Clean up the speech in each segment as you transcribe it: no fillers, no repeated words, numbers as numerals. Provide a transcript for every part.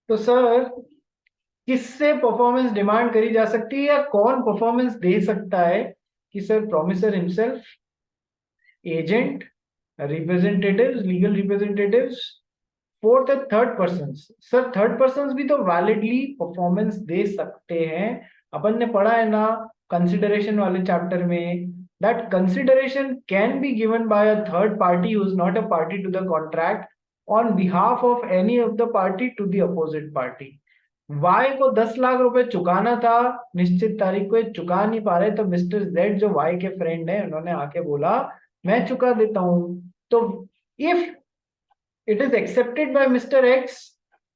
तो सर किससे performance demand करी जा सकती है या कौन परफॉर्मेंस दे सकता है? कि sir promisor himself, agent, representatives, legal representatives, fourth है third person. Sir third person भी तो वैलिडली परफॉर्मेंस दे सकते हैं। अपन ने पढ़ा है ना कंसिडरेशन वाले चैप्टर में, that consideration can be given by a third party who is not a party to the contract on behalf of any of the party to the opposite party. Y को 10 लाख रुपए चुकाना था, निश्चित तारीख को चुका नहीं पा रहे, तो मिस्टर जेड जो वाई के फ्रेंड है उन्होंने आके बोला मैं चुका देता हूं। तो if it is accepted by Mr. X,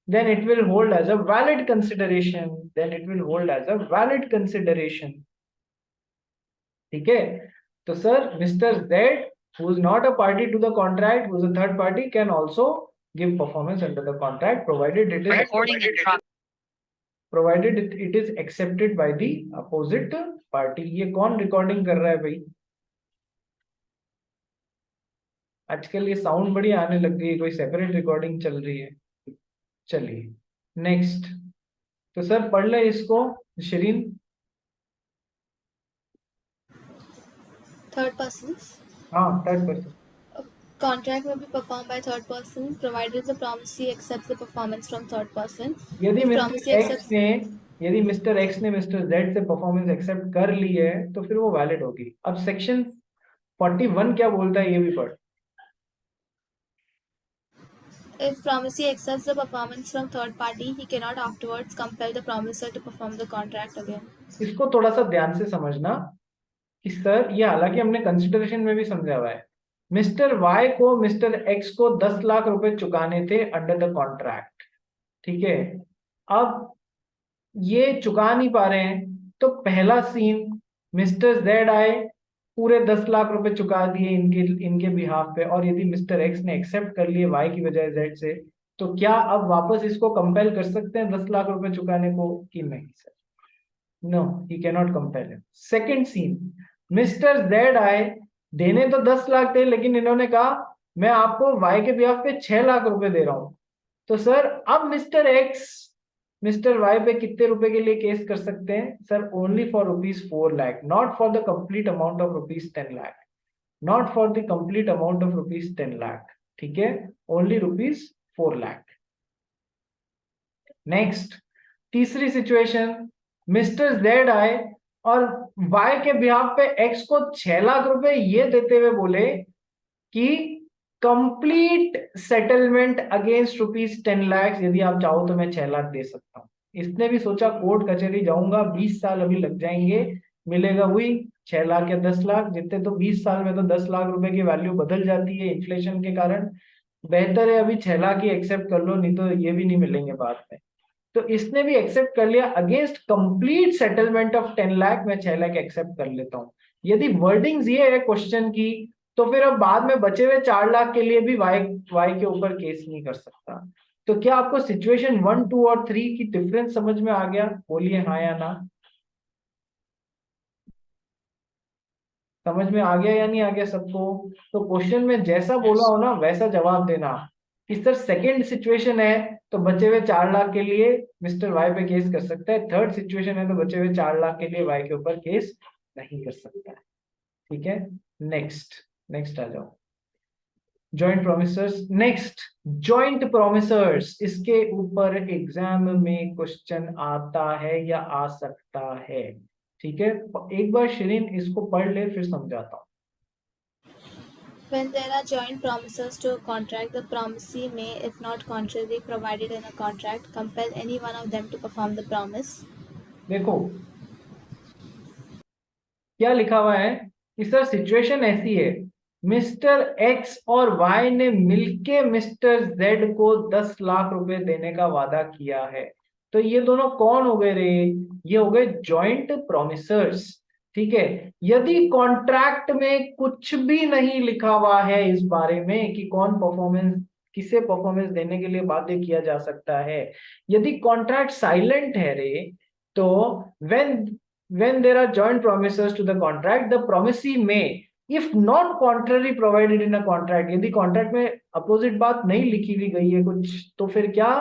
then it will hold as a valid consideration. Then it will hold as a valid consideration. ठीक है? तो sir mister Z, who is not a party to the contract, who is a third party, can also give performance under the contract, provided it is accepted by the opposite party. ये कौन recording कर रहा है भाई? आजकल ये sound बड़ी आने लग गई है, कोई सेपरेट रिकॉर्डिंग चल रही है। चलिए नेक्स्ट। तो सर पढ़ ले इसको शिरीन। Third persons. हाँ third person. Contract may be performed by third person provided the promisee accepts the performance from third person. यदि If mister promisee x accepts, ने यदि मिस्टर एक्स ने मिस्टर जेड से परफॉर्मेंस एक्सेप्ट कर ली है तो फिर वो वैलिड होगी। अब सेक्शन 41 क्या बोलता है ये भी पढ़। if promisee accepts the performance from third party, he cannot afterwards compel the promiser to perform the contract again. इसको थोड़ा सा ध्यान से समझना कि सर ये हालांकि हमने कंसिडरेशन में भी समझा हुआ है। मिस्टर वाई को मिस्टर एक्स को 10 लाख रुपए चुकाने थे अंडर द कॉन्ट्रैक्ट। ठीक है, अब ये चुका नहीं पा रहे हैं, तो पहला सीन, मिस्टर जेड आए, पूरे 10 लाख रुपए चुका दिए इनके इनके बिहाफ पे, और यदि मिस्टर एक्स ने एक्सेप्ट कर लिए वाई की बजाय जेड से, तो क्या अब वापस इसको कंपेल कर सकते हैं 10 लाख रुपए चुकाने को कि नहीं? Sir no, he cannot compel him. Second scene, mister Z आए, देने तो 10 लाख थे लेकिन इन्होंने कहा मैं आपको वाई के बिहाफ पे 6 लाख रुपए दे रहा हूं। तो सर अब मिस्टर एक्स मिस्टर वाई पे कितने रुपए के लिए केस कर सकते हैं? Sir only for ₹4 lakh, not for the complete amount of ₹10 lakh, not for the complete amount of ₹10 lakh. ठीक है, ओनली ₹4 लाख। नेक्स्ट, तीसरी सिचुएशन, मिस्टर जेड आए और वाई के बिहाफ पे एक्स को 6 लाख रुपए ये देते हुए बोले कि कंप्लीट सेटलमेंट अगेंस्ट ₹10 लाख, यदि आप चाहो तो मैं 6 लाख दे सकता हूं। इसने भी सोचा कोर्ट कचहरी जाऊंगा, 20 साल अभी लग जाएंगे, मिलेगा वही 6 लाख या 10 लाख, जितने तो 20 साल में तो 10 लाख रुपए की वैल्यू बदल जाती है इन्फ्लेशन के कारण। बेहतर है अभी 6 लाख ही एक्सेप्ट कर लो, नहीं तो ये भी नहीं मिलेंगे बाद में। तो इसने भी एक्सेप्ट कर लिया, against complete settlement of 10 lakh मैं 6 लाख एक्सेप्ट कर लेता हूं। यदि वर्डिंग्स ये है क्वेश्चन की, तो फिर अब बाद में बचे हुए 4 लाख के लिए भी वाई वाई के ऊपर केस नहीं कर सकता। तो क्या आपको सिचुएशन 1, 2 और 3 की डिफरेंस समझ में आ गया? बोलिए हाँ या ना। समझ में आ गया या नहीं आ गया सबको? तो क्वेश्चन में जैसा बोला हो ना वैसा जवाब देना। कि सर सेकेंड सिचुएशन है तो बचे हुए 4 लाख के लिए मिस्टर वाई पे केस कर सकता है, थर्ड सिचुएशन है तो बचे हुए 4 लाख के लिए वाई के ऊपर केस नहीं कर सकता है। ठीक है, नेक्स्ट नेक्स्ट आ जाओ। जॉइंट प्रोमिसर्स। नेक्स्ट, जॉइंट प्रोमिसर्स, इसके ऊपर एग्जाम में क्वेश्चन आता है या आ सकता है। ठीक है, एक बार शिरीन इसको पढ़ ले फिर समझाता हूँ। When there are joint promises to a contract, the promisee may, if not contrary provided in a contract, compel any one of them to perform the promise. देखो क्या लिखा हुआ है कि सर सिचुएशन ऐसी है, मिस्टर एक्स और Y ने मिलके मिस्टर जेड को 10 लाख रुपए देने का वादा किया है। तो ये दोनों कौन हो गए रे? ये हो गए जॉइंट प्रोमिसर्स। ठीक है, यदि कॉन्ट्रैक्ट में कुछ भी नहीं लिखा हुआ है इस बारे में कि कौन परफॉर्मेंस किसे परफॉर्मेंस देने के लिए बाध्य किया जा सकता है, यदि कॉन्ट्रैक्ट साइलेंट है रे, तो when there are joint promises to the contract, the promisee may, if not contrary provided in a contract, यदि कॉन्ट्रैक्ट में अपोजिट बात नहीं लिखी हुई गई है कुछ, तो फिर क्या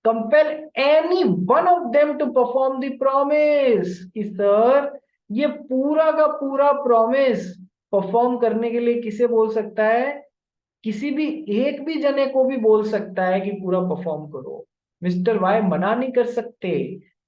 compel any one of them to perform the promise, कि सर ये पूरा का पूरा प्रॉमिस परफॉर्म करने के लिए किसे बोल सकता है, किसी भी एक भी जने को भी बोल सकता है कि पूरा परफॉर्म करो। मिस्टर वाई मना नहीं कर सकते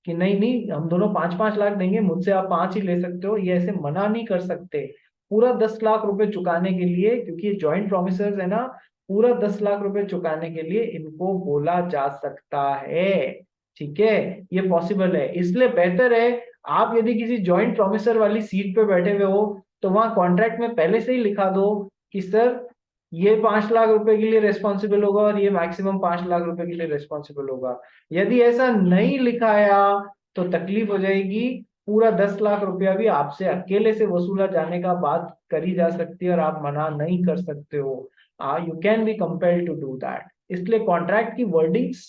कि नहीं नहीं हम दोनों 5-5 लाख देंगे, मुझसे आप 5 ही ले सकते हो, ये ऐसे मना नहीं कर सकते। पूरा 10 लाख रुपए चुकाने के लिए, क्योंकि ये जॉइंट प्रोमिसर्स है ना, पूरा 10 लाख रुपए चुकाने के लिए इनको बोला जा सकता है। ठीक है, ये पॉसिबल है। इसलिए बेहतर है आप यदि किसी जॉइंट प्रोमिसर वाली सीट पे बैठे हुए हो तो वहां कॉन्ट्रैक्ट में पहले से ही लिखा दो कि सर ये 5 लाख रुपए के लिए रेस्पॉन्सिबल होगा और ये मैक्सिमम 5 लाख रुपए के लिए रेस्पॉन्सिबल होगा। यदि ऐसा नहीं लिखाया तो तकलीफ हो जाएगी, पूरा 10 लाख रुपया भी आपसे अकेले से वसूला जाने का बात करी जा सकती है और आप मना नहीं कर सकते हो। You can be compelled to do that. इसलिए कॉन्ट्रैक्ट की वर्डिंग्स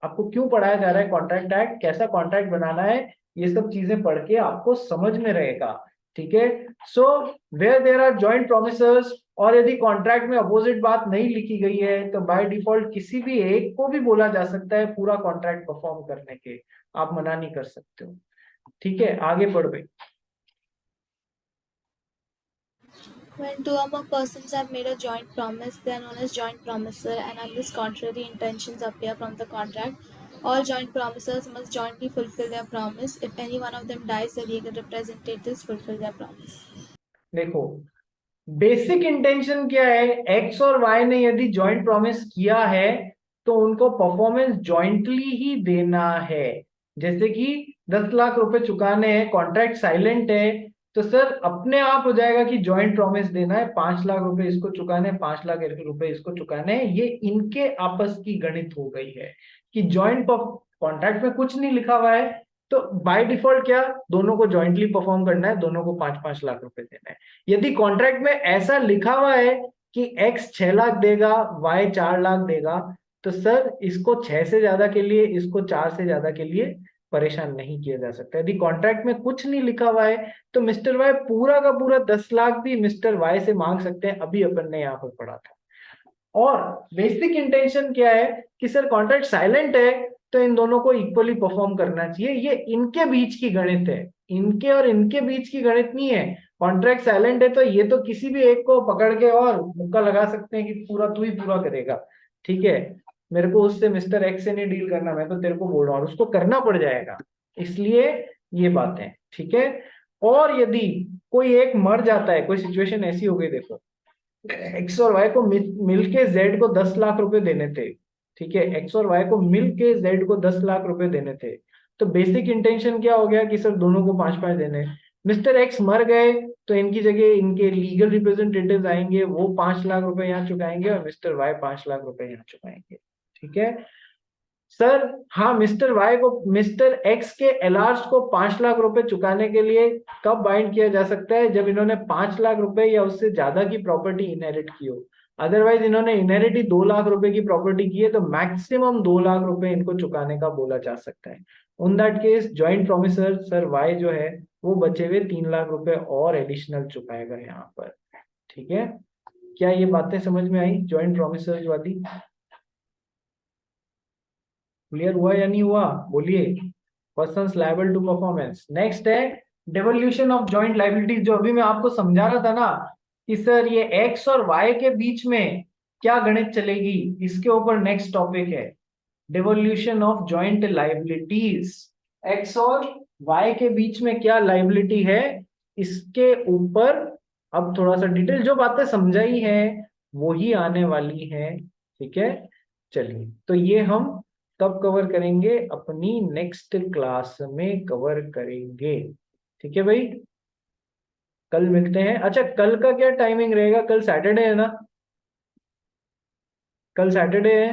आपको क्यों पढ़ाया जा रहा है, कॉन्ट्रैक्ट एक्ट कैसा कॉन्ट्रैक्ट बनाना है, ये सब चीजें पढ़ के आपको समझ में रहेगा। ठीक है, so where there are joint promisors, और यदि कॉन्ट्रैक्ट में अपोजिट बात नहीं लिखी गई है तो बाय डिफॉल्ट किसी भी एक को भी बोला जा सकता है पूरा कॉन्ट्रैक्ट परफॉर्म करने के, आप मना नहीं कर सकते हो। ठीक है, आगे बढ़ भाई। When two or more persons have made a joint promise, they are known as joint promiser, and unless contrary intentions appear from the contract, all joint promisers must jointly fulfill their promise. If any one of them dies, the legal representatives fulfill their promise. देखो, basic intention क्या है, x और Y ने यदि joint promise किया है तो उनको परफॉर्मेंस जॉइंटली ही देना है। जैसे कि 10 लाख रुपए चुकाने हैं, कॉन्ट्रैक्ट साइलेंट है, तो सर अपने आप हो जाएगा कि जॉइंट प्रॉमिस देना है, 5 लाख रुपए इसको चुकाने हैं, 5 लाख रुपए इसको चुकाने हैं, ये इनके आपस की गणित हो गई है कि जॉइंट कॉन्ट्रैक्ट में कुछ नहीं लिखा हुआ है, तो बाय डिफॉल्ट क्या, दोनों को जॉइंटली परफॉर्म करना है, दोनों को 5-5 लाख रुपए देना है। यदि कॉन्ट्रैक्ट में ऐसा लिखा हुआ है कि एक्स 6 लाख देगा, वाई 4 लाख देगा, तो सर इसको 6 से ज्यादा के लिए, इसको 4 से ज्यादा के लिए परेशान नहीं किया जा सकता। यदि कॉन्ट्रैक्ट में कुछ नहीं लिखा हुआ है तो मिस्टर वाई पूरा का पूरा 10 लाख भी मिस्टर वाई से मांग सकते हैं, अभी अपन ने यहाँ पर पढ़ा था। और बेसिक इंटेंशन क्या है कि सर कॉन्ट्रैक्ट साइलेंट है तो इन दोनों को इक्वली परफॉर्म करना चाहिए, ये इनके बीच की गणित है, इनके और इनके बीच की गणित नहीं है। कॉन्ट्रैक्ट साइलेंट है तो ये तो किसी भी एक को पकड़ के और मुक्का लगा सकते हैं कि पूरा तू ही पूरा करेगा। ठीक है, मेरे को उससे मिस्टर एक्स से नहीं डील करना, मैं तो तेरे को बोल रहा हूँ और उसको करना पड़ जाएगा, इसलिए ये बातें। ठीक है, और यदि कोई एक मर जाता है, कोई सिचुएशन ऐसी हो गई, देखो एक्स और वाई को मिलके जेड को 10 लाख रुपए देने थे। ठीक है, एक्स और वाई को मिलके जेड को 10 लाख रुपए देने थे, तो बेसिक इंटेंशन क्या हो गया कि सर दोनों को 5-5 देने। मिस्टर एक्स मर गए तो इनकी जगह इनके लीगल रिप्रेजेंटेटिव आएंगे, वो 5 लाख रुपए यहाँ चुकाएंगे और मिस्टर वाई 5 लाख रुपए यहाँ चुकाएंगे। ठीक है सर, हाँ मिस्टर वाई को मिस्टर एक्स के एलआर्स को 5 लाख रुपए चुकाने के लिए कब बाइंड किया जा सकता है, जब इन्होंने 5 लाख रुपए या उससे ज्यादा की प्रॉपर्टी इनहेरिट की हो। अदरवाइज इन्होंने इनहेरिट ही 2 लाख रुपए की प्रॉपर्टी की है तो मैक्सिमम 2 लाख रुपए इनको चुकाने का बोला जा सकता है। In that case joint promisor sir Y जो है वो बचे हुए 3 लाख रुपए और एडिशनल चुकाएगा यहाँ पर। ठीक है, क्या ये बातें समझ में आई जॉइंट प्रोमिसर्स वाली? क्लियर हुआ या नहीं हुआ, बोलिए। Persons liable to performance. Next है डेवोल्यूशन ऑफ जॉइंट लाइबिलिटीज, जो अभी मैं आपको समझा रहा था ना कि सर ये एक्स और वाई के बीच में क्या गणित चलेगी, इसके ऊपर नेक्स्ट टॉपिक है devolution of joint liabilities. X और वाई के बीच में क्या लाइबिलिटी है, इसके ऊपर अब थोड़ा सा डिटेल, जो बातें समझाई है वो ही आने वाली है। ठीक है, चलिए तो ये हम कब कवर करेंगे, अपनी नेक्स्ट क्लास में कवर करेंगे। ठीक है भाई, कल मिलते हैं। अच्छा कल का क्या टाइमिंग रहेगा, कल सैटरडे है ना, कल सैटरडे है।